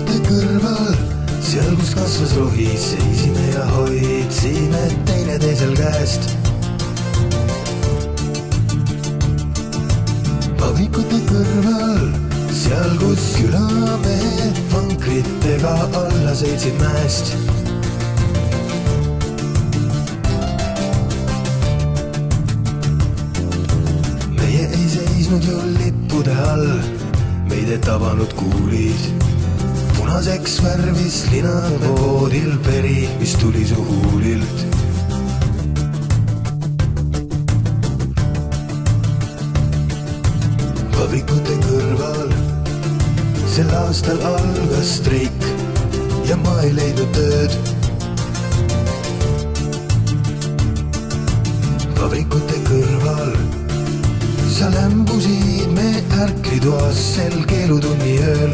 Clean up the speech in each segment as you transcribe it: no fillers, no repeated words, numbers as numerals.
vabrikute kõrval, seal kus kasvas rohi, seisime ja hoidsime teineteisel käest. Vabrikute kõrval, seal kus külamehed vankritega alla sõitsid mäest. Meie ei seisnud ju lippude all, meid ei tabanud kuulid. Punaseks värvis linade voodil veri, mis tuli su huulilt. Vabrikute kõrval, sel aastal algas streik ja ma ei leidnud tööd. Vabrikute kõrval, sa lämbusid me ärklitoas sel keelutunni ööl.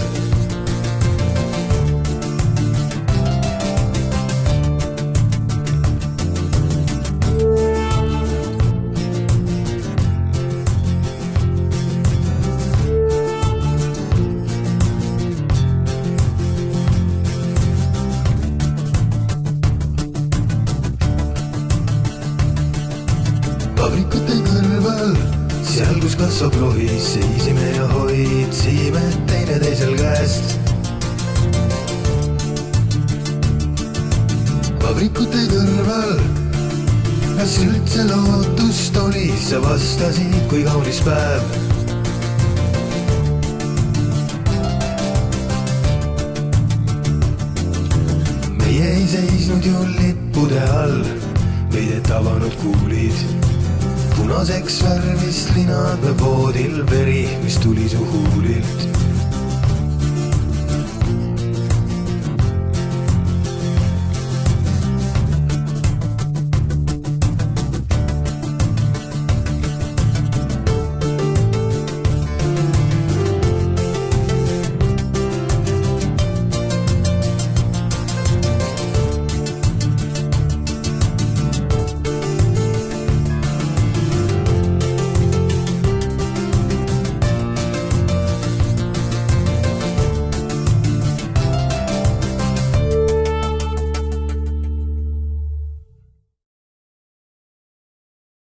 Vabrikute kõrval, seal kus kasvab rohi, seisime ja hoidsime teineteisel käest. Vabrikute kõrval, kas üldse lootust oli, sa vastasid kui kaunis päev. Meie ei seisnud ju lippude all, meid ei tabanud kuulid. Punaseks värvis linade voodil veri, mis tuli su huulilt.